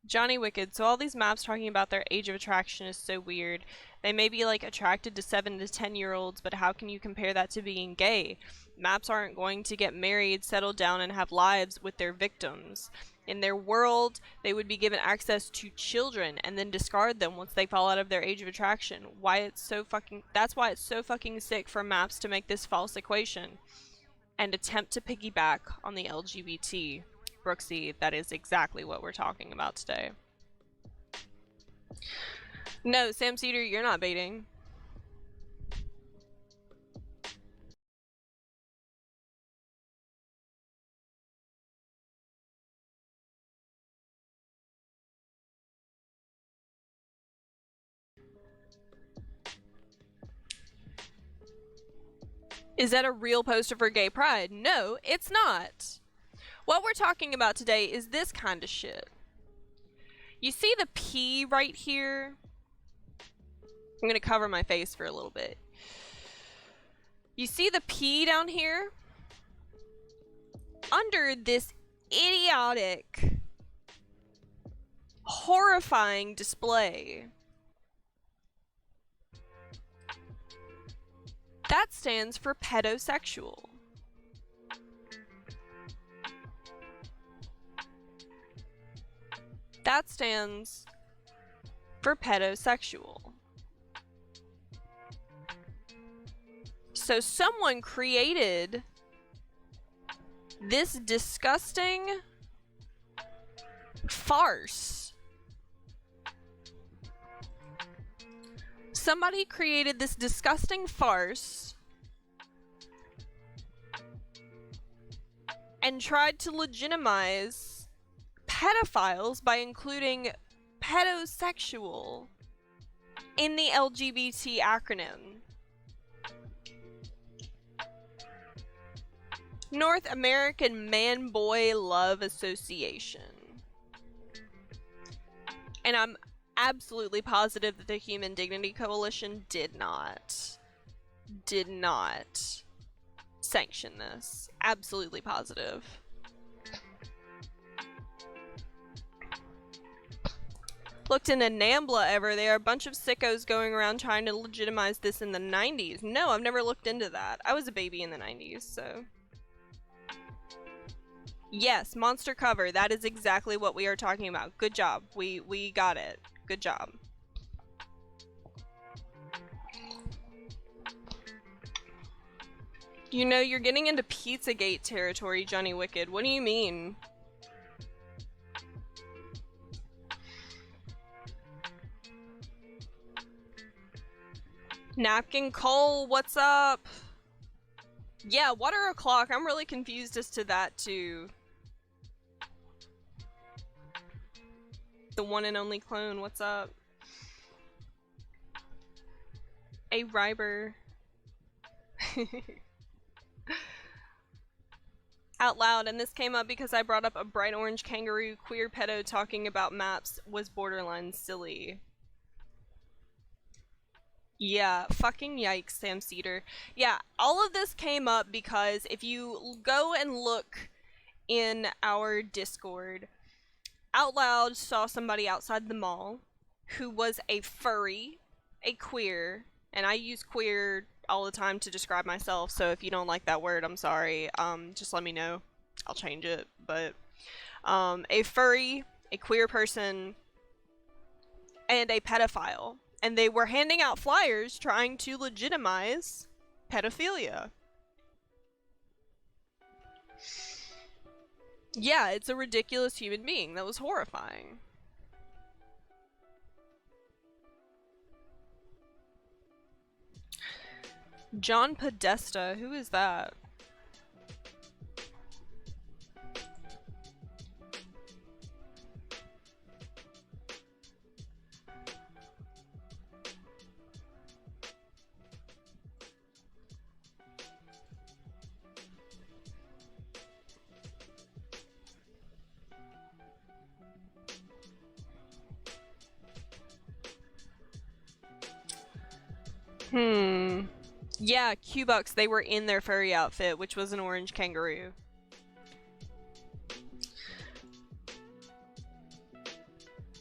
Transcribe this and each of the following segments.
Johnnywicked. So all these maps talking about their age of attraction is so weird. They may be like attracted to 7 to 10-year-olds, but how can you compare that to being gay? Maps aren't going to get married, settle down, and have lives with their victims. In their world, they would be given access to children and then discard them once they fall out of their age of attraction. That's why it's so fucking sick for maps to make this false equation and attempt to piggyback on the LGBT. Brooksy, that is exactly what we're talking about today. No, Sam Cedar, you're not baiting. Is that a real poster for gay pride? No, it's not. What we're talking about today is this kind of shit. You see the P right here? I'm gonna cover my face for a little bit. You see the P down here? Under this idiotic, horrifying display, that stands for pedosexual. That stands for pedosexual. So someone created this disgusting farce. Somebody created this disgusting farce and tried to legitimize pedophiles by including pedosexual in the LGBT acronym. North American Man-Boy Love Association. And I'm absolutely positive that the Human Dignity Coalition did not sanction this. Absolutely positive. Looked into NAMBLA ever. There are a bunch of sickos going around trying to legitimize this in the 90s. No, I've never looked into that. I was a baby in the 90s, so... Yes, monster cover. That is exactly what we are talking about. Good job. We got it. Good job. You know, you're getting into Pizzagate territory, Johnnywicked. What do you mean? Napkin Cole, what's up? Yeah, Water O'Clock. I'm really confused as to that, too. The one and only clone, what's up? A Riber. Out loud, and this came up because I brought up a bright orange kangaroo queer pedo talking about maps was borderline silly. Yeah, fucking yikes, Sam Cedar. Yeah, all of this came up because if you go and look in our Discord, Out Loud saw somebody outside the mall who was a furry, a queer, and I use queer all the time to describe myself, so if you don't like that word, I'm sorry. Just let me know. I'll change it. But a furry, a queer person, and a pedophile. And they were handing out flyers trying to legitimize pedophilia. Yeah, it's a ridiculous human being. That was horrifying. John Podesta, who is that? Yeah, Q-Bucks, they were in their furry outfit, which was an orange kangaroo.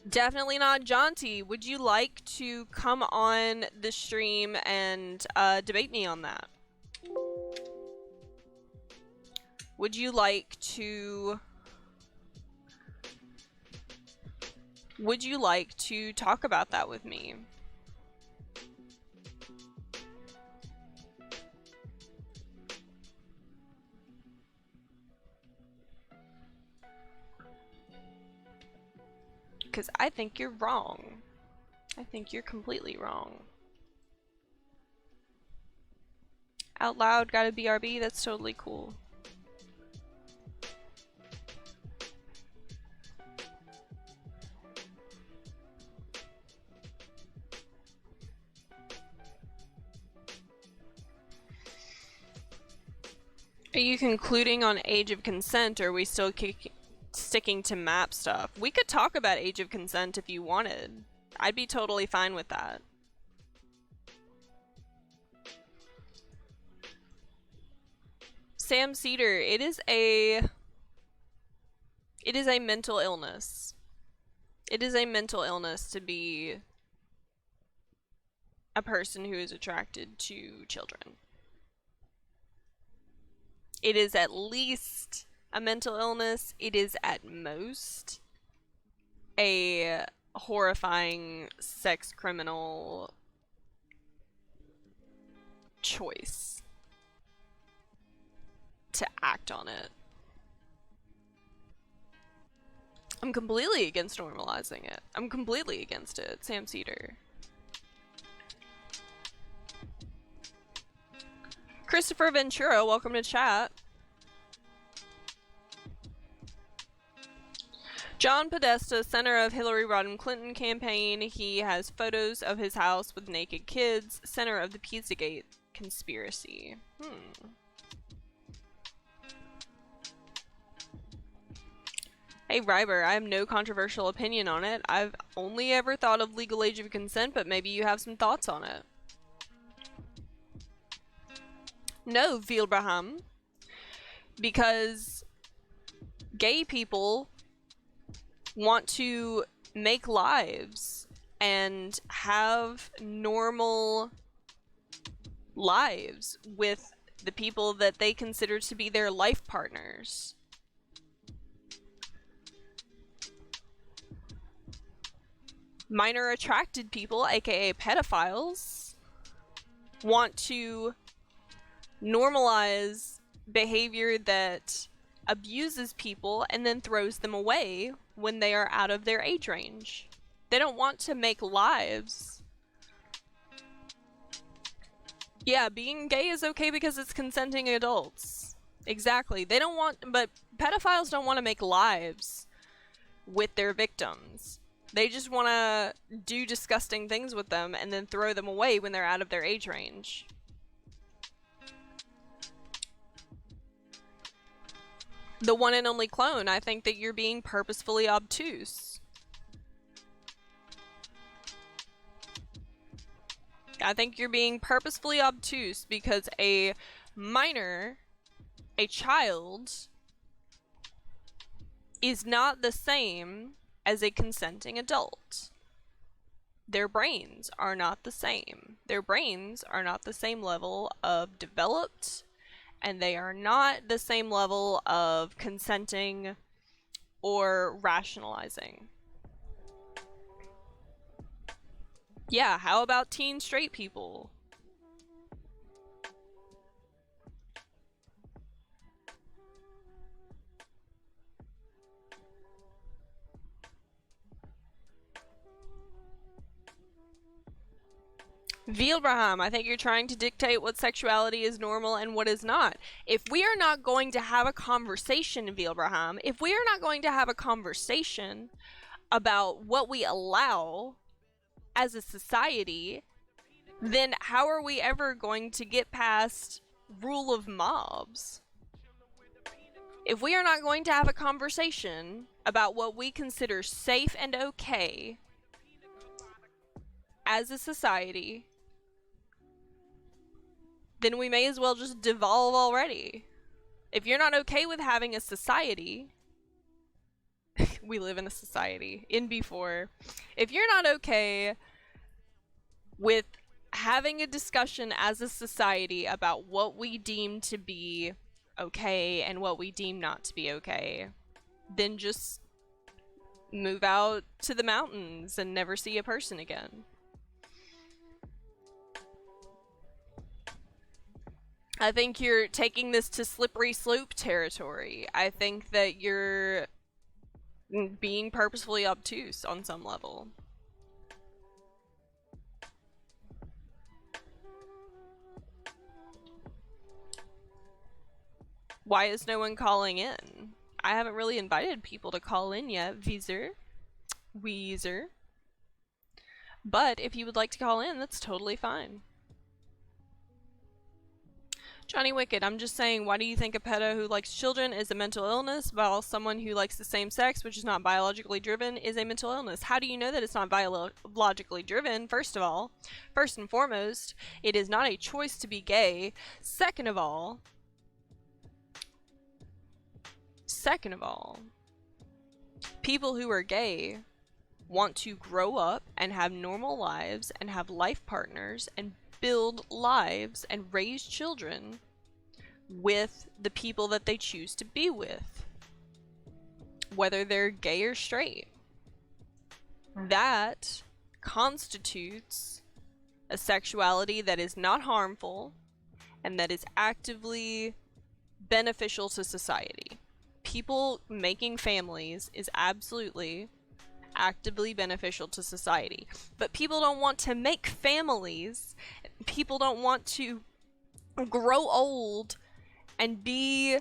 Definitely not jaunty. Would you like to come on the stream and debate me on that? Would you like to... Would you like to talk about that with me? Because I think you're wrong. I think you're completely wrong. Out loud, got a BRB, that's totally cool. Are you concluding on age of consent, or are we still sticking to map stuff? We could talk about age of consent if you wanted. I'd be totally fine with that. Sam Cedar, it is a mental illness. It is a mental illness to be a person who is attracted to children. It is at least a mental illness. It is at most a horrifying sex criminal choice to act on it. I'm completely against normalizing it. I'm completely against it, Sam Cedar. Christopher Ventura, welcome to chat. John Podesta, center of Hillary Rodham Clinton campaign. He has photos of his house with naked kids. Center of the Pizzagate conspiracy. Hey Ryber, I have no controversial opinion on it. I've only ever thought of legal age of consent, but maybe you have some thoughts on it. No, Vilbraham. Because gay people want to make lives and have normal lives with the people that they consider to be their life partners. Minor attracted people, aka pedophiles, want to normalize behavior that abuses people and then throws them away when they are out of their age range. They don't want to make lives. Yeah, being gay is okay because it's consenting adults. Exactly. They don't want, but pedophiles don't want to make lives with their victims. They just want to do disgusting things with them and then throw them away when they're out of their age range. The one and only clone, I think that you're being purposefully obtuse. I think you're being purposefully obtuse because a minor, a child, is not the same as a consenting adult. Their brains are not the same. Their brains are not the same level of developed, and they are not the same level of consenting or rationalizing. Yeah, how about teen straight people? Vilbraham, I think you're trying to dictate what sexuality is normal and what is not. If we are not going to have a conversation, Vilbraham, if we are not going to have a conversation about what we allow as a society, then how are we ever going to get past rule of mobs? If we are not going to have a conversation about what we consider safe and okay as a society, then we may as well just devolve already. If you're not okay with having a society, We live in a society. In before, if you're not okay with having a discussion as a society about what we deem to be okay and what we deem not to be okay, then just move out to the mountains and never see a person again. I think you're taking this to slippery slope territory. I think that you're being purposefully obtuse on some level. Why is no one calling in? I haven't really invited people to call in yet, Weezer. But if you would like to call in, that's totally fine. Johnnywicked, I'm just saying, why do you think a pedo who likes children is a mental illness, while someone who likes the same sex, which is not biologically driven, is a mental illness? How do you know that it's not biologically driven? First and foremost, it is not a choice to be gay. Second of all, people who are gay want to grow up and have normal lives and have life partners and build lives and raise children with the people that they choose to be with, whether they're gay or straight. That constitutes a sexuality that is not harmful and that is actively beneficial to society. People making families is absolutely actively beneficial to society. But people don't want to make families. People don't want to grow old and be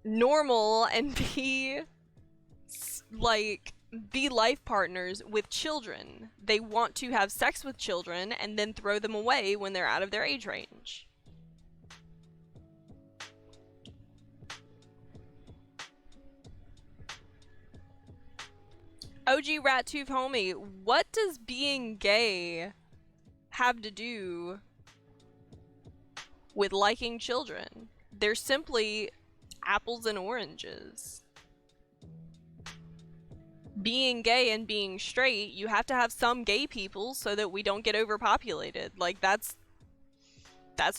normal and be life partners with children. They want to have sex with children and then throw them away when they're out of their age range. OG Rat Tooth Homie, what does being gay have to do with liking children? They're simply apples and oranges. Being gay and being straight, you have to have some gay people so that we don't get overpopulated. Like, that's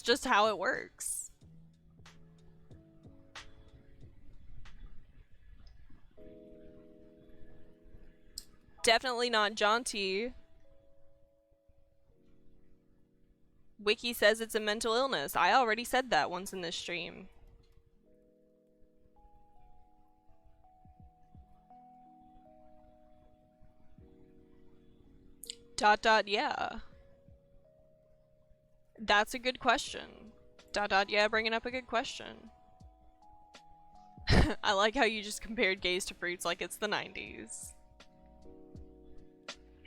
just how it works. Definitely not jaunty. Wiki says it's a mental illness. I already said that once in this stream. Yeah. That's a good question. Yeah, bringing up a good question. I like how you just compared gays to fruits like it's the 90s.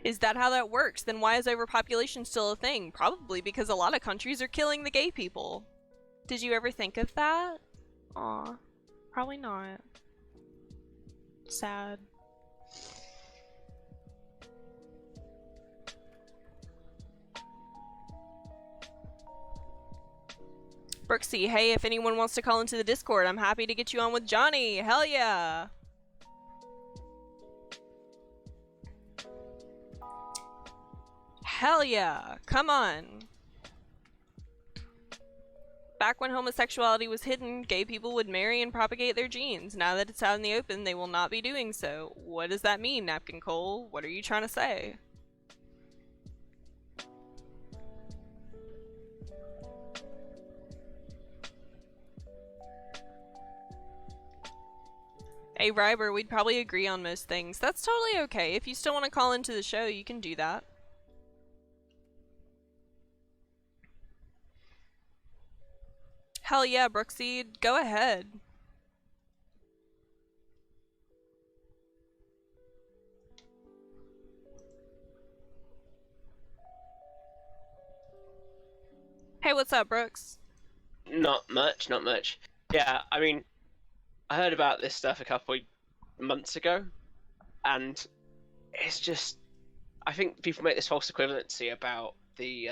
Is that how that works? Then why is overpopulation still a thing? Probably because a lot of countries are killing the gay people. Did you ever think of that? Aw, probably not. Sad. Brooksy, hey, if anyone wants to call into the Discord, I'm happy to get you on with Johnny. Hell yeah! Hell yeah! Come on! Back when homosexuality was hidden, gay people would marry and propagate their genes. Now that it's out in the open, they will not be doing so. What does that mean, Napkin Cole? What are you trying to say? Hey, Ryber, we'd probably agree on most things. That's totally okay. If you still want to call into the show, you can do that. Hell yeah, Brooksy, go ahead. Hey, what's up, Brooks? Not much. Yeah, I mean, I heard about this stuff a couple months ago, and it's just, I think people make this false equivalency about the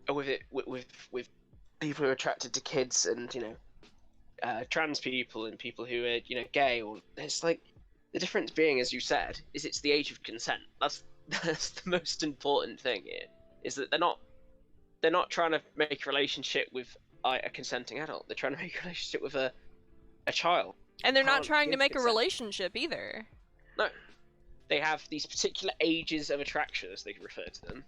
with people who are attracted to kids, and trans people and people who are, gay, or it's like the difference being, as you said, is it's the age of consent. That's the most important thing here, is that they're not trying to make a relationship with a consenting adult. They're trying to make a relationship with a child. And they're not Can't trying to give make a consent. relationship either. No, they have these particular ages of attraction, as they refer to them.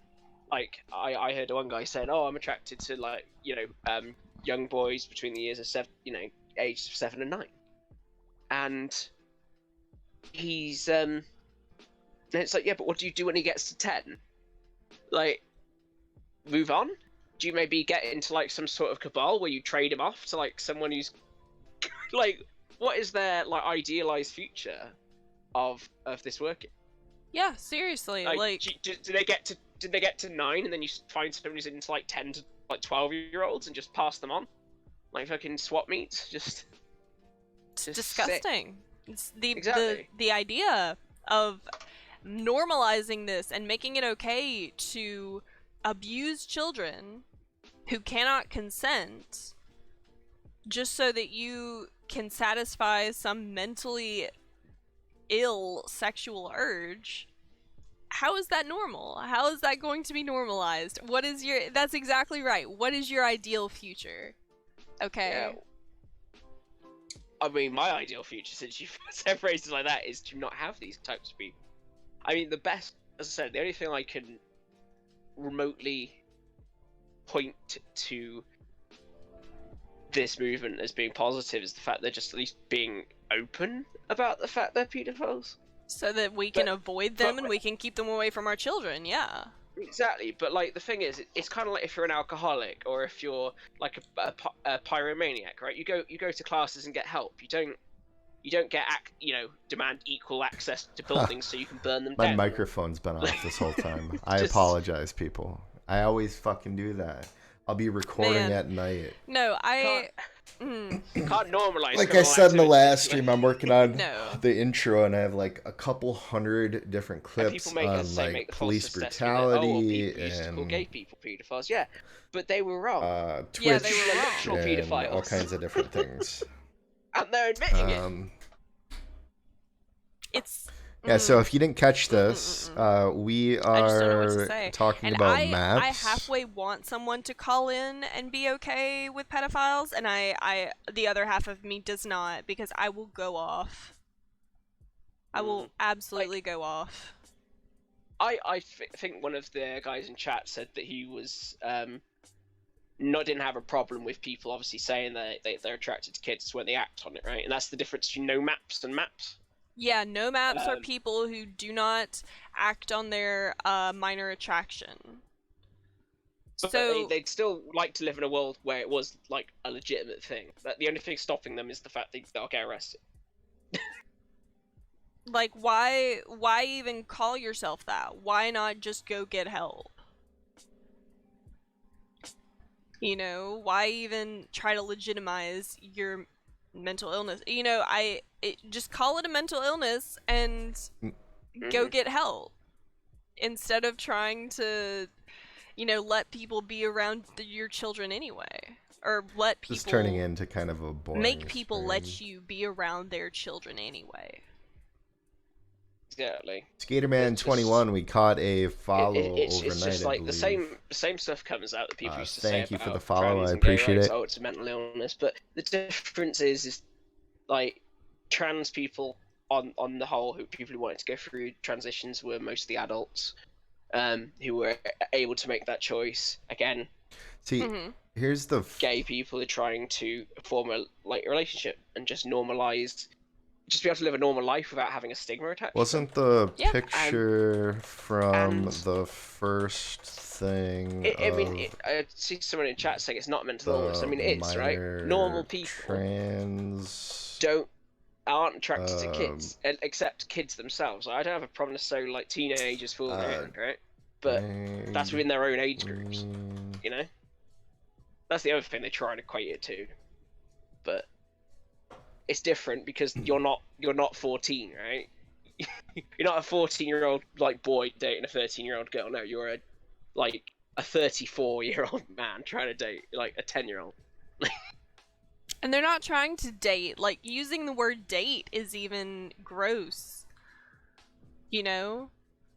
Like I heard one guy saying, "Oh, I'm attracted to young boys between the years of ages of 7 and 9," and he's and it's like, yeah, but what do you do when he gets to 10? Like, move on? Do you maybe get into like some sort of cabal where you trade him off to like someone who's like, what is their like idealized future of this working? Yeah, seriously. Like do they get to 9 and then you find someone who's into like 10 to like 12-year-olds and just pass them on like fucking swap meets? Just disgusting. Sick. It's Exactly. the idea of normalizing this and making it okay to abuse children who cannot consent just so that you can satisfy some mentally ill sexual urge. How is that normal? How is that going to be normalized? That's exactly right. What is your ideal future? Okay. Yeah. I mean, my ideal future, since you've said phrases like that, is to not have these types of people. I mean, the best, as I said, the only thing I can remotely point to this movement as being positive is the fact they're just at least being open about the fact they're pedophiles. So that we can avoid them and we can keep them away from our children, yeah. Exactly, but like the thing is, it's kind of like if you're an alcoholic or if you're like a pyromaniac, right? You go to classes and get help. You don't get demand equal access to buildings so you can burn them My down. microphone's been off this whole time. I Just- apologize, people. I always fucking do that. I'll be recording Man. at night. No, Can't normalize. Like I said in the criminal last activity. stream, I'm working on No. the intro, and I have like a couple hundred different And clips people make on us say, make like the false police assessment that, brutality people used to call and gay people pedophiles. Yeah, but they were wrong. Twitch Yeah, they were wrong. Literal and pedophiles. all kinds of different things. And they're admitting it. It's Yeah, so if you didn't catch this, we I just don't know what to are say. talking And about I maps. halfway want someone to call in and be okay with pedophiles, and I the other half of me does not, because I will go off. I will absolutely go off. I think one of the guys in chat said that he was didn't have a problem with people obviously saying that they're attracted to kids when they act on it, right? And that's the difference between no maps and maps. Yeah, no maps are people who do not act on their minor attraction. But So they'd still like to live in a world where it was like a legitimate thing. That the only thing stopping them is the fact they'll get arrested. like why even call yourself that? Why not just go get help? You know, why even try to legitimize your mental illness? You know, just call it a mental illness and go get help instead of trying to, let people be around your children anyway, or let people Just turning into kind of a boring make people stream. let you be around their children anyway. Exactly. Skaterman It's just- 21, we caught a follow It's overnight. just I like the believe. same stuff comes out that people used to say Thank you about for the follow, trans I and gay appreciate rights. it. Oh, it's a mental illness, but the difference is like trans people on the whole, people who wanted to go through transitions were mostly adults, who were able to make that choice. Again, See, here's the gay people are trying to form a relationship and just normalize. Just be able to live a normal life without having a stigma attached. wasn't the Yeah. picture from and- the first thing. I see someone in chat saying it's not mental illness. I mean, it's right. minor Normal people trans aren't attracted to kids, except kids themselves. I don't have a problem necessarily like teenagers fooling around, right? But that's within their own age groups, you know. That's the other thing they try and equate it to, but it's different because you're not 14, right? You're not a 14-year-old like boy dating a 13-year-old girl. No, you're a 34-year-old man trying to date like a 10-year-old. And they're not trying to date. Like, using the word date is even gross. You know?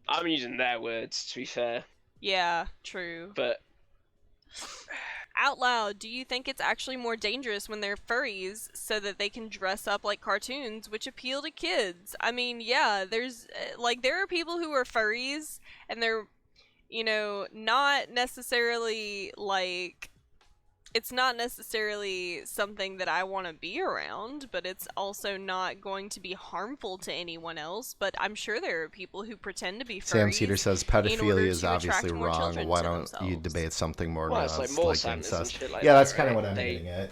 I'm using their words, to be fair. Yeah, true. But Out loud, do you think it's actually more dangerous when they're furries so that they can dress up like cartoons, which appeal to kids? I mean, yeah, there's, like, there are people who are furries, and they're, you know, not necessarily, like, it's not necessarily something that I want to be around, but it's also not going to be harmful to anyone else. But I'm sure there are people who pretend to be Sam Cedar furries says in order pedophilia is to obviously attract more wrong. children Why to don't you themselves. debate something more well, it's like nuanced, more like Sanders and incest? shit like Yeah, that, that's kind of right? what I'm They getting at.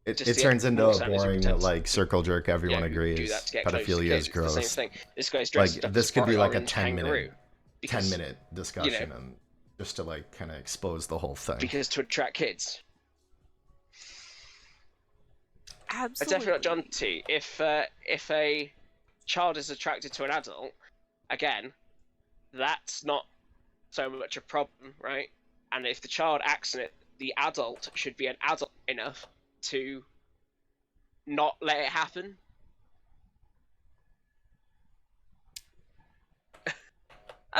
just It the turns into more a Sanders who boring, pretend to, like, circle jerk. Everyone who do agrees. that to get close to Pedophilia kids. is It's the same gross. thing. This guy's Like, dressed up this as could be bright like a orange 10 kangaroo minute, because, 10-minute discussion, and just to like kind of expose the whole thing. because to attract kids. It's Absolutely. definitely not John T. If a child is attracted to an adult, again, that's not so much a problem, right? And if the child acts in it, the adult should be an adult enough to not let it happen.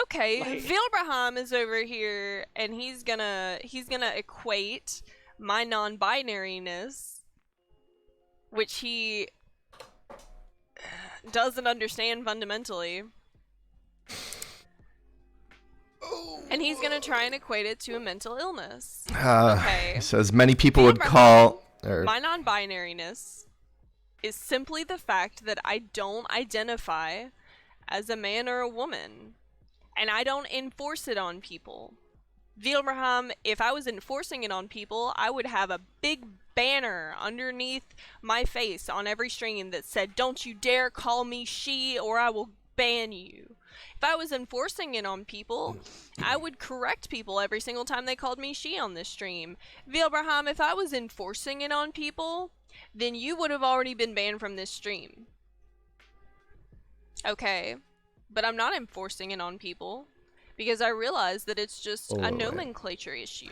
Okay, Like- Vilbraham is over here, and he's gonna equate my non-binariness, which he doesn't understand fundamentally, and he's gonna try and equate it to a mental illness. Okay. Says many people would Vilbraham, call. Or, my non-binariness is simply the fact that I don't identify as a man or a woman, and I don't enforce it on people. Vilbraham, if I was enforcing it on people, I would have a big banner underneath my face on every stream that said, "Don't you dare call me she or I will ban you." If I was enforcing it on people, I would correct people every single time they called me she on this stream. Vilbraham, if I was enforcing it on people, then you would have already been banned from this stream. Okay, but I'm not enforcing it on people because I realize that it's just a nomenclature issue.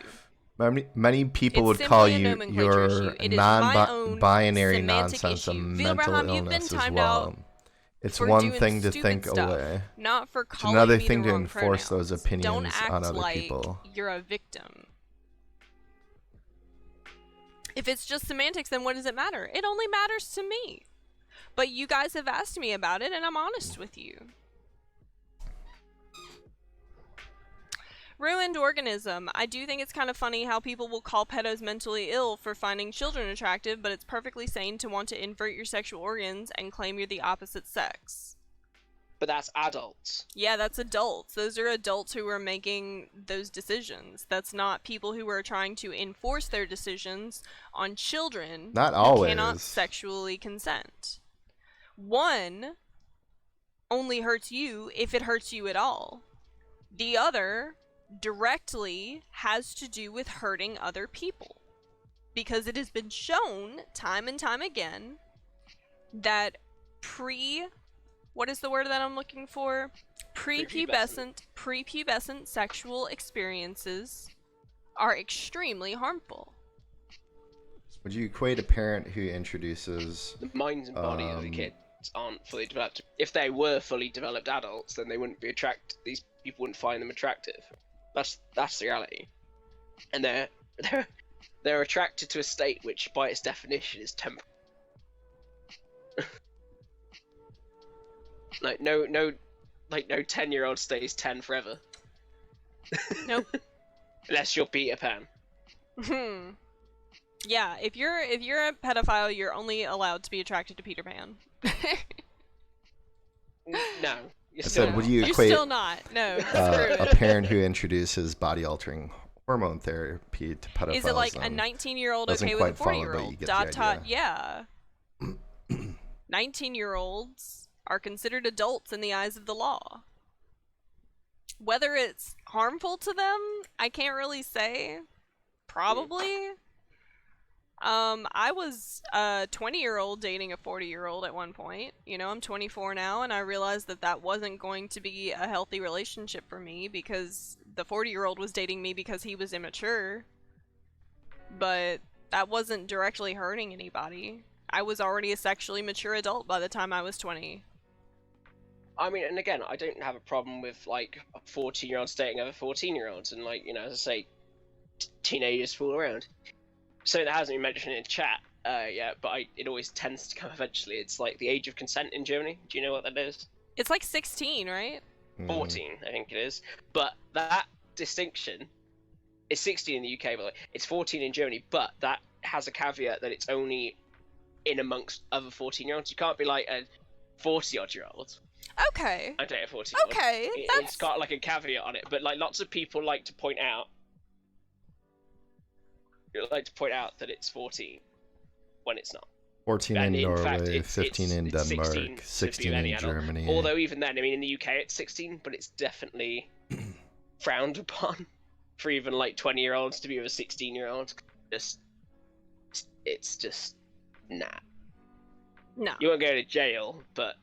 many people It's would call simply a you nomenclature your issue. It is my own non-binary semantic nonsense a issue. mental Vilbraham, you've been illness as timed well. out It's for one doing thing to stupid think stuff, away. not for It's calling another me thing the to wrong enforce those pronouns. opinions Don't act on other like people. you're a victim. If it's just semantics, then what does it matter? It only matters to me. But you guys have asked me about it, and I'm honest with you. Ruined organism. I do think it's kind of funny how people will call pedos mentally ill for finding children attractive, but it's perfectly sane to want to invert your sexual organs and claim you're the opposite sex. But that's adults. Yeah, that's adults. Those are adults who are making those decisions. That's not people who are trying to enforce their decisions on children Not who always. cannot sexually consent. One only hurts you if it hurts you at all. The other directly has to do with hurting other people. Because it has been shown time and time again that what is the word that I'm looking for? Prepubescent sexual experiences are extremely harmful. Would you equate a parent who introduces The minds and bodies of the kids aren't fully developed. If they were fully developed adults, then they wouldn't be attracted. These people wouldn't find them attractive. That's the reality. And they're attracted to a state which, by its definition, is temporal. Like no 10-year-old stays 10 forever. Nope. Unless you're Peter Pan. Yeah, if you're a pedophile, you're only allowed to be attracted to Peter Pan. No, you're I still said, would not. you You're equate still not. No, screw a it. parent who introduces body-altering hormone therapy to pedophiles? Is it like a 19-year-old doesn't okay with a quite follow, but 40-year-old? you get the idea. Yeah. 19-year-olds are considered adults in the eyes of the law. Whether it's harmful to them, I can't really say. Probably. I was a 20-year-old dating a 40-year-old at one point. You know, I'm 24 now, and I realized that that wasn't going to be a healthy relationship for me because the 40-year-old was dating me because he was immature. But that wasn't directly hurting anybody. I was already a sexually mature adult by the time I was 20. I mean, and again, I don't have a problem with like 14-year-olds dating other 14-year-olds, and like, you know, as I say, teenagers fool around. Something that hasn't been mentioned in chat yet, but it always tends to come eventually. It's like the age of consent in Germany. Do you know what that is? It's like 16, right? 14, I think it is. But that distinction is 16 in the UK, but it's 14 in Germany. But that has a caveat that it's only in amongst other 14-year-olds. You can't be like a 40-odd-year-old. Okay. I date a 40-year-old. Okay, It's got like a caveat on it, but like lots of people like to point out that it's 14 when it's not. 14 And in in Norway, fact, 15 in it's Denmark, 16 to 16 be any in adult. Germany. Although even then, I mean, in the UK it's 16, but it's definitely frowned upon for even like 20-year-olds to be with a 16-year-old. It's just nah. No. You won't go to jail, but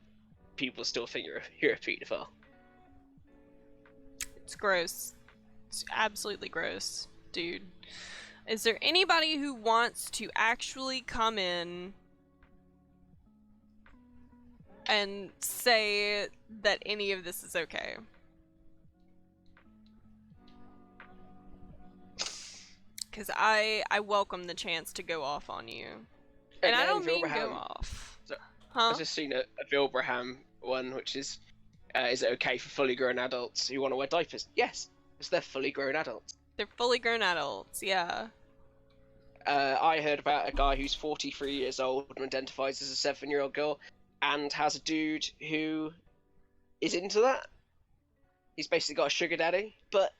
people still think you're a pedophile. It's gross. It's absolutely gross, dude. Is there anybody who wants to actually come in and say that any of this is okay? Because I welcome the chance to go off on you. And I don't mean go off. So, Huh? I've just seen a Wilbraham one, which is it okay for fully grown adults who want to wear diapers? Yes, because they're fully grown adults. They're fully grown adults, yeah. I heard about a guy who's 43 years old and identifies as a 7-year-old girl and has a dude who is into that. He's basically got a sugar daddy, but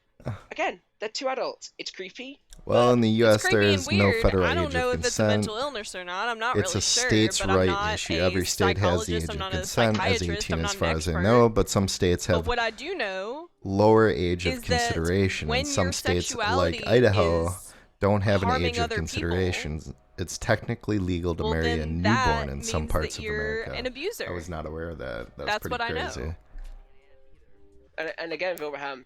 again, they're two adults. It's creepy. Well, in the U.S., It's creepy there and is no weird. federal I don't age know of if it's a consent. mental illness or not. I'm not It's really a sure, state's but I'm right not issue. a Every state has the psychologist, age I'm of not a consent as psychiatrist, 18 I'm as not an far as I expert. know, but some states But have what I do know lower age is of that consideration, when and some your states sexuality like Idaho is don't have an harming age of other people, consideration. It's technically legal to well, marry a then that newborn in some means parts that of you're America. an abuser. I was not aware of that. That's That's pretty what I crazy. know. And again, Wilbraham,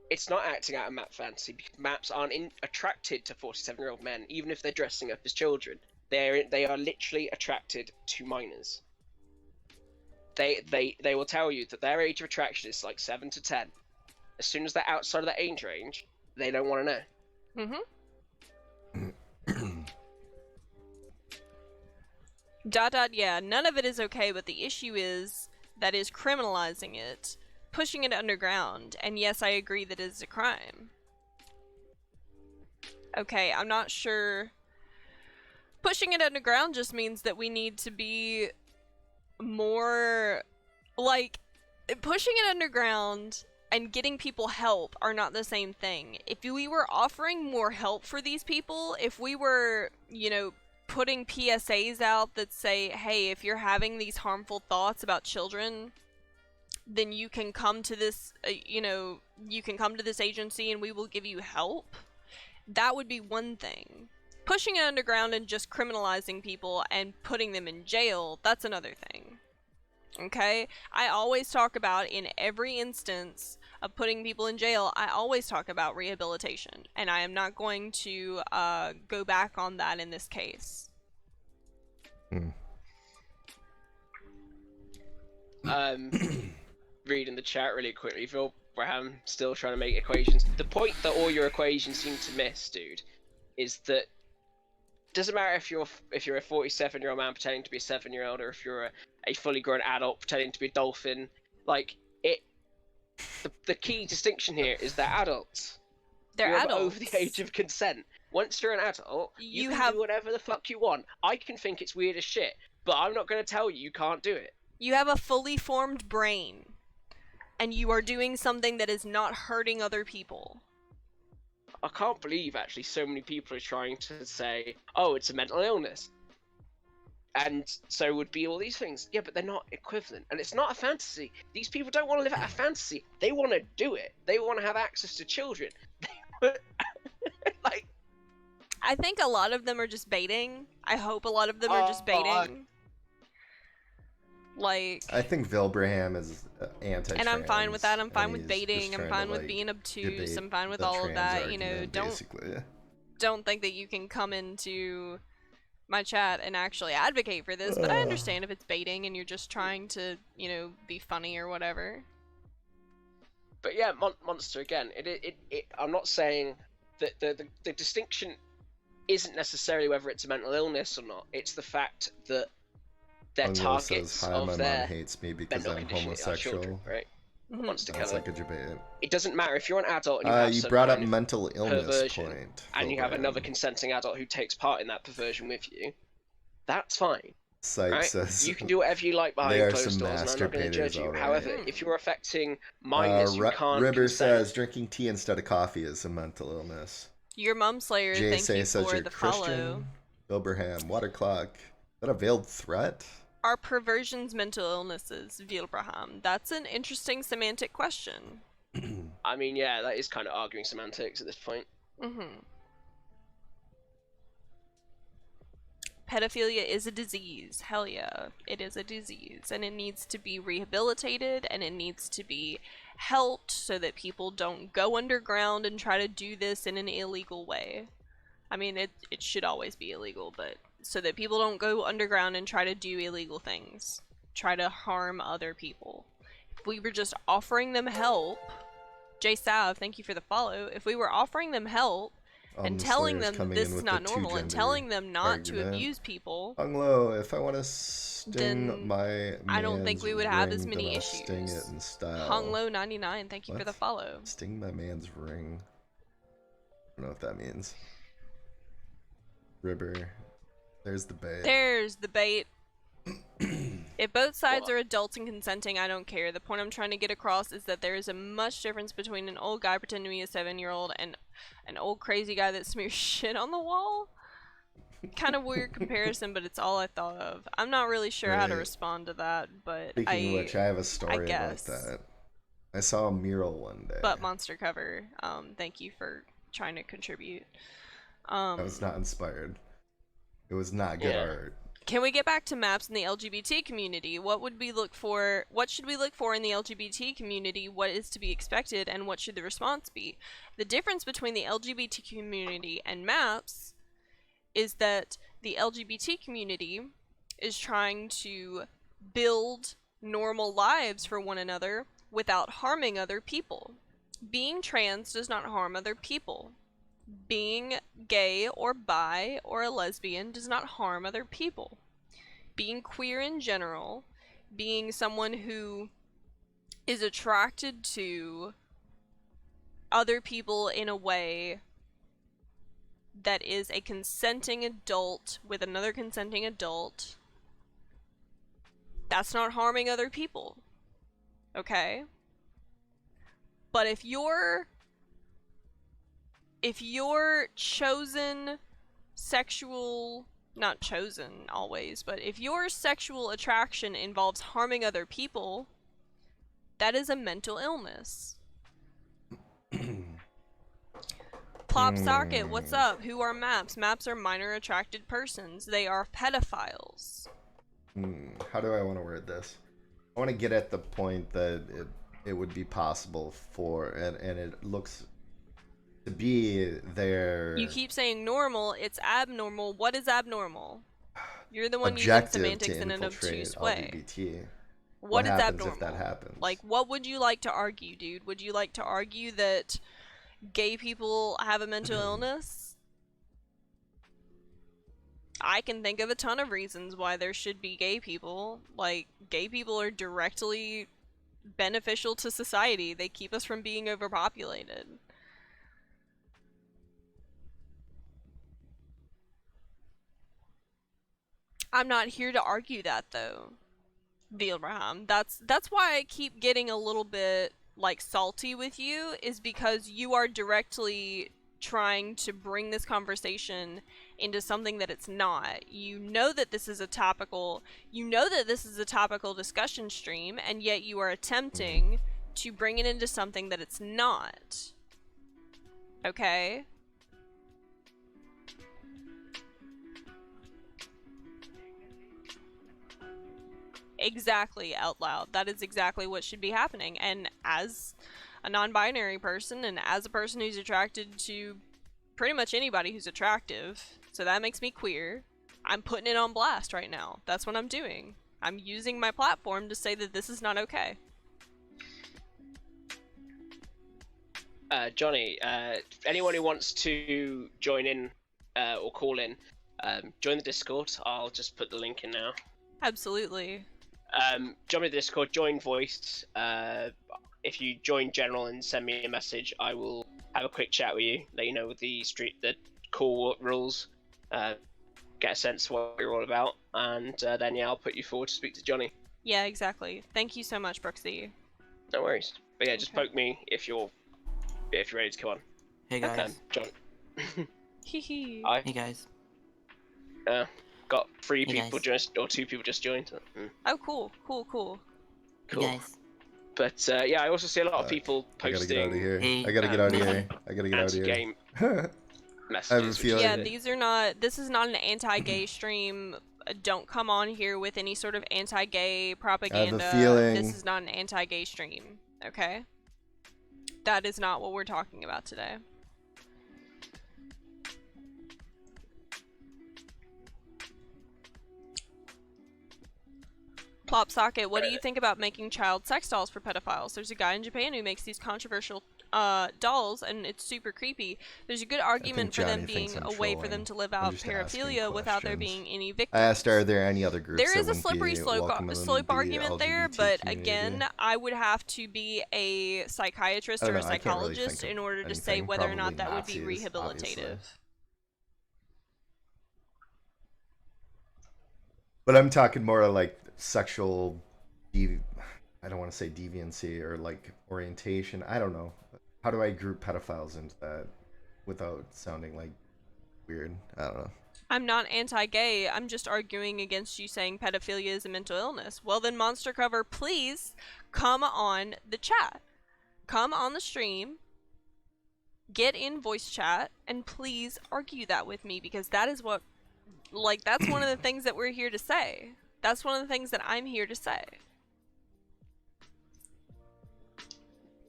it's not acting out a map fantasy because maps aren't attracted to 47-year-old men, even if they're dressing up as children. They are literally attracted to minors. They will tell you that their age of attraction is like 7 to 10. As soon as they're outside of that age range, they don't want to know. Mm-hmm. Yeah, none of it is okay, but the issue is that is criminalizing it, pushing it underground, and yes, I agree that it is a crime. Okay, I'm not sure. Pushing it underground just means that we need to be more, like, pushing it underground and getting people help are not the same thing. If we were offering more help for these people, if we were, you know, putting PSAs out that say, hey, if you're having these harmful thoughts about children, then you can come to this, you can come to this agency and we will give you help. That would be one thing. Pushing it underground and just criminalizing people and putting them in jail, that's another thing. Okay? I always talk about, in every instance of putting people in jail, I always talk about rehabilitation. And I am not going to go back on that in this case. Reading the chat really quickly, Phil Braham still trying to make equations. The point that all your equations seem to miss, dude, is that it doesn't matter if you're a 47-year-old man pretending to be a 7-year-old, or if you're a fully grown adult pretending to be a dolphin. Like, the key distinction here is they're adults. They're you're adults. over the age of consent. Once you're an adult, you can do whatever the fuck you want. I can think it's weird as shit, but I'm not going to tell you can't do it. You have a fully formed brain, and you are doing something that is not hurting other people. I can't believe actually so many people are trying to say, oh, it's a mental illness. And so would be all these things. Yeah, but they're not equivalent. And it's not a fantasy. These people don't want to live out a fantasy. They want to do it. They want to have access to children. Like, I think a lot of them are just baiting. I hope a lot of them are just baiting. Like, I think Wilbraham is anti-trans. and I'm fine with that. I'm fine with he's baiting. just I'm trying fine to, with like, being obtuse. debate I'm fine with the all of trans that. argument, Don't. basically. don't think that you can come into my chat and actually advocate for this, but I understand if it's baiting and you're just trying to, be funny or whatever. But yeah, Monster again. I'm not saying that the distinction isn't necessarily whether it's a mental illness or not. It's the fact that they're Unglo targets says, hi, of my their mom hates me because mental I'm condition are homosexual. children, right? Mhm. Monster Sounds killer. like a debate. It doesn't matter if you're an adult and you have You some brought up kind of mental illness perversion point. and you have another Vilran. consenting adult who takes part in that perversion with you. That's fine. Site Right? says You can do whatever you like they behind are closed some doors, and I'm not going to judge masturbators, you. alright. However, if you're affecting minors who can't Ribber consent, says drinking tea instead of coffee is a mental illness. Your Mum Slayer, Jay thank you says for you're the Christian. follow. Wilbraham, water clock. Is that a veiled threat? Are perversions mental illnesses, Vilbraham? That's an interesting semantic question. I mean, yeah, that is kind of arguing semantics at this point. Mm-hmm. Pedophilia is a disease. Hell yeah, it is a disease, and it needs to be rehabilitated, and it needs to be helped so that people don't go underground and try to do this in an illegal way. I mean, it should always be illegal, but so that people don't go underground and try to do illegal things, try to harm other people. If we were just offering them help, Jay Sav, thank you for the follow. If we were offering them help and The telling Slayer's them that coming this in is with not the normal and two-gender telling them not to argument. abuse people, Unglo, if I want to sting then my I don't think man's we would have ring, as many then I'll issues. sting it in style. Hunglow99, thank you for What? the follow. Sting my man's ring. I don't know what that means. Ribber. There's the bait. There's the bait. If both sides are adults and consenting, I don't care. The point I'm trying to get across is that there is a much difference between an old guy pretending to be a 7-year-old and an old crazy guy that smears shit on the wall. Kind of weird comparison, but it's all I thought of. I'm not really sure how to Right. respond to that, but Speaking of which, I have a story about guess. that. I saw a mural one day. But Monster Cover, thank you for trying to contribute. I was not inspired. It was not good art. Can we get back to maps in the LGBT community? What should we look for in the LGBT community? What is to be expected, and what should the response be? The difference between the LGBT community and maps is that the LGBT community is trying to build normal lives for one another without harming other people. Being trans does not harm other people. Being gay or bi or a lesbian does not harm other people. Being queer in general, being someone who is attracted to other people in a way that is a consenting adult with another consenting adult, that's not harming other people. Okay? But if your chosen sexual, not chosen always, but if your sexual attraction involves harming other people, that is a mental illness. Plop Socket, what's up? Who are maps? Maps are minor attracted persons. They are pedophiles. How do I want to word this? I want to get at the point that it would be possible for, and it looks to be there. You keep saying normal, it's abnormal. What is abnormal? You're the one using Objective semantics to in an infiltrate obtuse way. LGBT. What is happens abnormal? if that happens? Like, what would you like to argue, dude? Would you like to argue that gay people have a mental illness? I can think of a ton of reasons why there should be gay people. Like, gay people are directly beneficial to society. They keep us from being overpopulated. I'm not here to argue that, though, Vilbraham. That's why I keep getting a little bit, like, salty with you, is because you are directly trying to bring this conversation into something that it's not. You know that this is a topical discussion stream, and yet you are attempting to bring it into something that it's not. Okay? Exactly, out loud. That is exactly what should be happening. And as a non-binary person, and as a person who's attracted to pretty much anybody who's attractive. So that makes me queer. I'm putting it on blast right now. That's what I'm doing. I'm using my platform to say that this is not okay. Johnny, anyone who wants to join in or call in, join the Discord. I'll just put the link in now. Absolutely. Join the Discord, join voice. If you join general and send me a message, I will have a quick chat with you, let you know the call rules, get a sense of what you're all about, and then yeah, I'll put you forward to speak to Johnny. Yeah, exactly. Thank you so much, Brooksy. No worries. But yeah, just poke me if you're ready to come on. Hey guys. John. Hee Hey guys. Got 3 Hey, people guys. just, or 2 people just joined. Oh, cool. Cool. Hey guys. But yeah, I also see a lot of people posting. I gotta get out of here. Hey, I gotta get out of here. I gotta get out of here. Anti-game I messages. have a feeling. Yeah, this is not an anti-gay stream. Don't come on here with any sort of anti-gay propaganda. feeling- This is not an anti-gay stream, okay? That is not what we're talking about today. Plop Socket, what do you think about making child sex dolls for pedophiles? There's a guy in Japan who makes these controversial dolls, and it's super creepy. There's a good argument for them Johnny thinks being I'm a way for them trolling. to live I'm out just asking paraphilia without there questions. being any I victims. asked, are there any other groups There is that a wouldn't slippery be slope, welcome within slope the argument there, LGBT but community? again, I would have to be a psychiatrist I or don't a know, I can't really psychologist think in of order to say anything. whether or not Probably that would be Nazis, rehabilitative. obviously. But I'm talking more like sexual, I don't want to say deviancy or like orientation. I don't know. How do I group pedophiles into that without sounding like weird? I don't know. I'm not anti-gay, I'm just arguing against you saying pedophilia is a mental illness. Well then, Monster Cover, please come on the chat. Come on the stream, get in voice chat, and please argue that with me, because that is what, like, that's one of the things that we're here to say. That's one of the things that I'm here to say.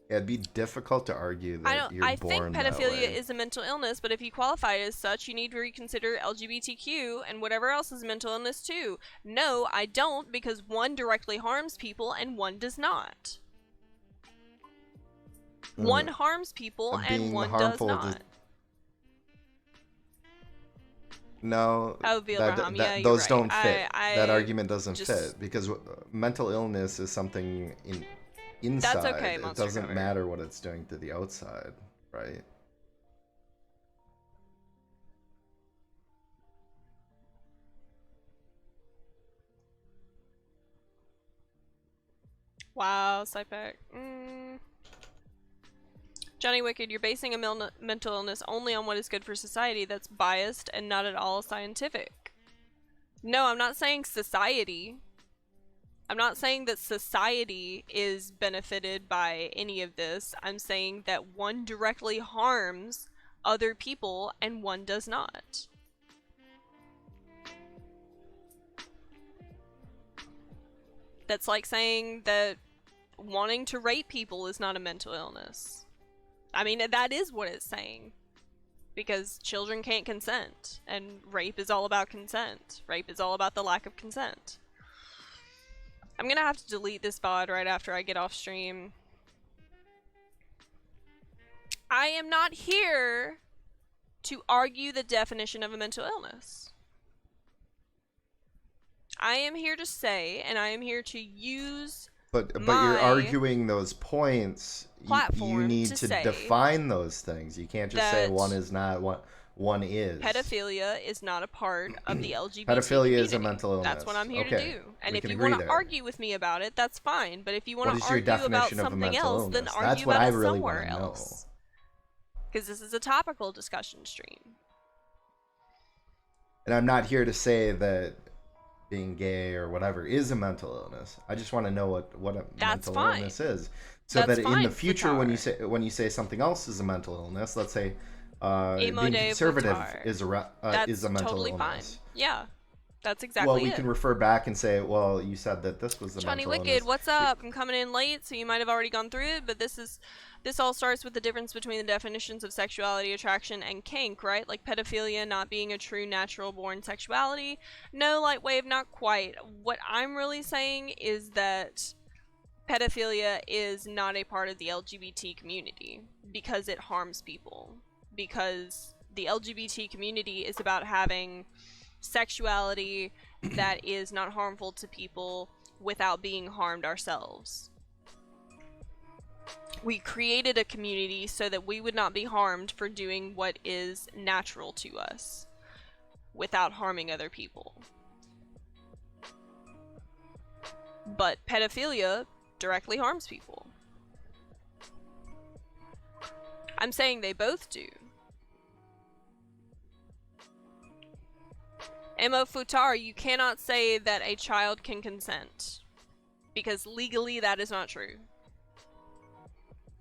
Yeah, it'd be difficult to argue that you're I born think that pedophilia way. is a mental illness, but if you qualify it as such, you need to reconsider LGBTQ and whatever else is a mental illness too. No, I don't, because one directly harms people and one does not. One harms people and Being one does harmful not. No, Oh, Vilraham, yeah, you're those right. don't fit. That I argument doesn't just- fit because mental illness is something inside. That's okay, it Monster doesn't Cover. matter what it's doing to the outside, right? Wow, Psypack. Johnnywicked, you're basing a mental illness only on what is good for society. That's biased and not at all scientific. No, I'm not saying society. I'm not saying that society is benefited by any of this. I'm saying that one directly harms other people and one does not. That's like saying that wanting to rape people is not a mental illness. I mean, that is what it's saying. Because children can't consent, and rape is all about consent. Rape is all about the lack of consent. I'm gonna have to delete this VOD right after I get off stream. I am not here to argue the definition of a mental illness. I am here to say, and I am here to use But you're my arguing those points. You platform need to to say define those things. You can't just say that one is not, one is. pedophilia is not a part of the LGBT Pedophilia is a community. mental illness. That's what I'm here to Okay, do. And we if can you agree want to there. argue with me about it, that's fine. But if you want What to is your argue about definition of a something mental else, then illness? argue That's what about I it really somewhere wanna know. else. Because this is a topical discussion stream. And I'm not here to say that being gay or whatever is a mental illness. I just want to know what a That's mental fine. illness is, so That's that in fine, the future, when Vitar. you say something else is a mental illness, let's say Emo being de conservative Vitar. is That's a mental totally illness. fine. Yeah. That's Well, exactly we it. can refer back and say, well, you said that this was the Johnny mental Wicked, illness. what's up? I'm coming in late, so you might have already gone through it, but this all starts with the difference between the definitions of sexuality, attraction, and kink, right? Like pedophilia not being a true natural born sexuality. No, Lightwave, not quite. What I'm really saying is that pedophilia is not a part of the LGBT community because it harms people. Because the LGBT community is about having sexuality that is not harmful to people without being harmed ourselves. We created a community so that we would not be harmed for doing what is natural to us without harming other people. But pedophilia directly harms people. I'm saying they both do. Mo Futar, you cannot say that a child can consent. Because legally, that is not true.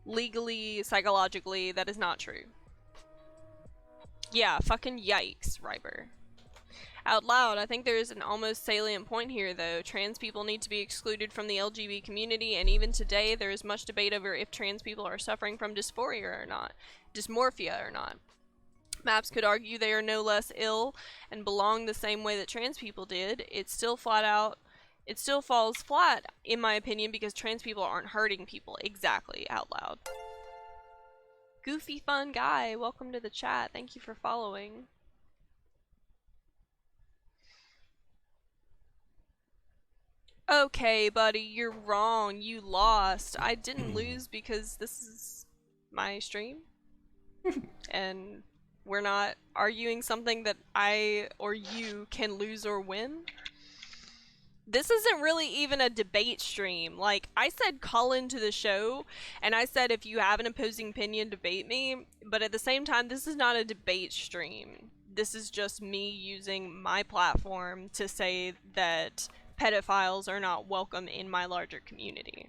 Legally, psychologically, that is not true. Yeah, fucking yikes, Riber. Out loud, I think there is an almost salient point here, though. Trans people need to be excluded from the LGBT community, and even today, there is much debate over if trans people are suffering from dysmorphia or not. Maps could argue they are no less ill and belong the same way that trans people did. It still falls flat, in my opinion, because trans people aren't hurting people. Exactly, out loud. Goofy fun guy, welcome to the chat. Thank you for following. Okay, buddy, you're wrong. You lost. I didn't lose because this is my stream. And we're not arguing something that I or you can lose or win. This isn't really even a debate stream. Like, I said call into the show, and I said if you have an opposing opinion, debate me. But at the same time, this is not a debate stream. This is just me using my platform to say that pedophiles are not welcome in my larger community.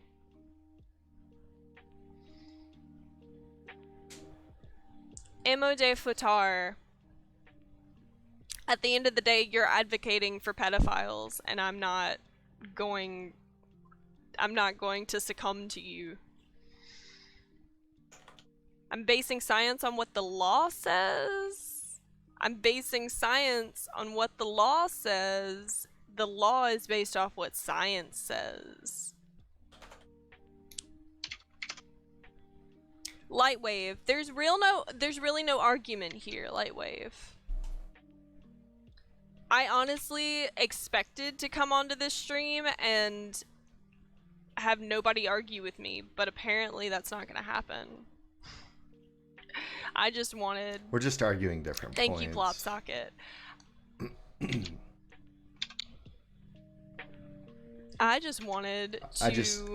Emo de Futar. At the end of the day, you're advocating for pedophiles, and I'm not going to succumb to you. I'm basing science on what the law says. The law is based off what science says. Lightwave, there's really no argument here, Lightwave. I honestly expected to come onto this stream and have nobody argue with me, but apparently that's not gonna happen. I just wanted... We're just arguing different points. Thank you, Plop Socket. I just wanted to...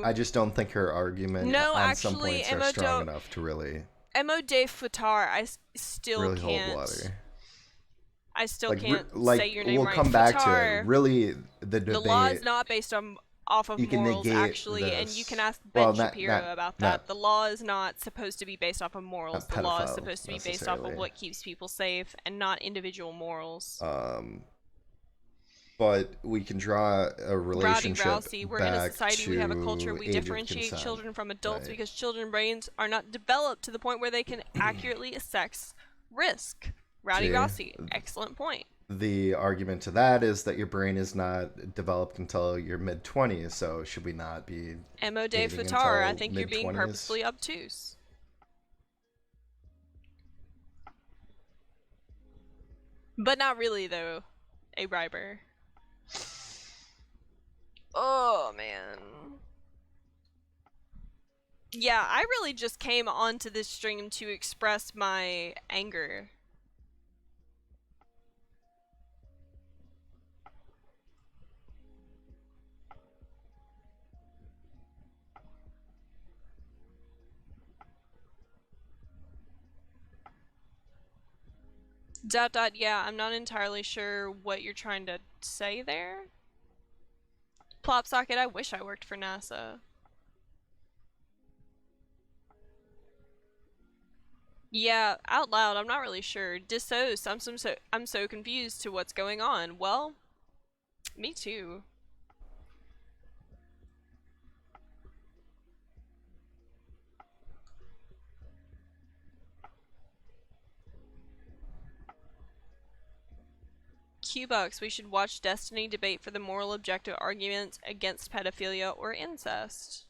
I just don't think her argument on some points are strong enough to really... Emo de Futar, I still really can't... hold water. I still can't say your name we'll right. We'll come back to Futar, it. Really, the debate... The law is not based off of morals, actually, this. And you can ask Ben Shapiro about that. The law is not supposed to be based off of morals. The law is supposed to be based off of what keeps people safe, and not individual morals. But we can draw a relationship Rowdy Rousey, we're in a society, we have a culture, we differentiate children from adults because children's brains are not developed to the point where they can accurately assess risk. Rowdy Rousey, excellent point. The argument to that is that your brain is not developed until your mid-20s, so should we not be Mo de Futar, I think you're being purposely obtuse. But not really, though, a briber. Oh, man. Yeah, I really just came onto this stream to express my anger. Yeah, I'm not entirely sure what you're trying to say there. Plopsocket, I wish I worked for NASA. Yeah, out loud, I'm not really sure. Disos, I'm so confused to what's going on. Well, Me too. Q-Bucks, we should watch Destiny debate for the moral objective arguments against pedophilia or incest.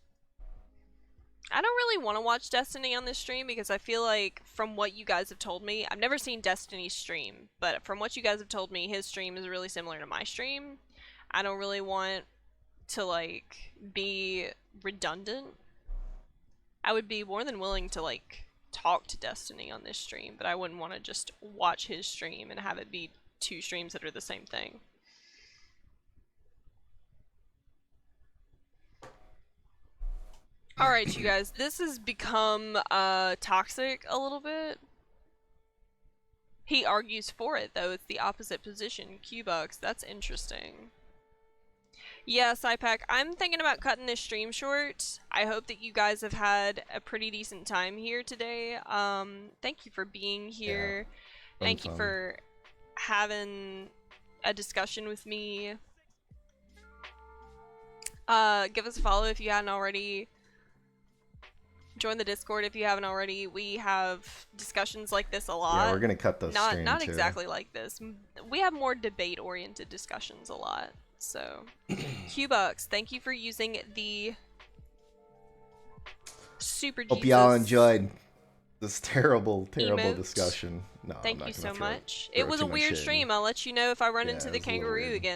I don't really want to watch Destiny on this stream because I feel like from what you guys have told me, I've never seen Destiny's stream, but from what you guys have told me, his stream is really similar to my stream. I don't really want to, like, be redundant. I would be more than willing to, like, talk to Destiny on this stream, but I wouldn't want to just watch his stream and have it be two streams that are the same thing. Alright, you guys, this has become toxic a little bit. He argues for it, though. It's the opposite position. Q-Bucks, that's interesting. Yeah, SciPack, I'm thinking about cutting this stream short. I hope that you guys have had a pretty decent time here today. Thank you for being here. Yeah, Thank you for having a discussion with me. Give us a follow if you hadn't already. Join the Discord if you haven't already. We have discussions like this a lot. Yeah, we're gonna cut those streams Not too. exactly like this. We have more debate-oriented discussions a lot. So, Q-Bucks, thank you for using the Super Jesus. Hope y'all enjoyed this terrible emote. discussion. No, Thank I'm not you gonna so throw much. It was a weird shade. stream. I'll let you know if I run Yeah, into it the was a little kangaroo weird. again.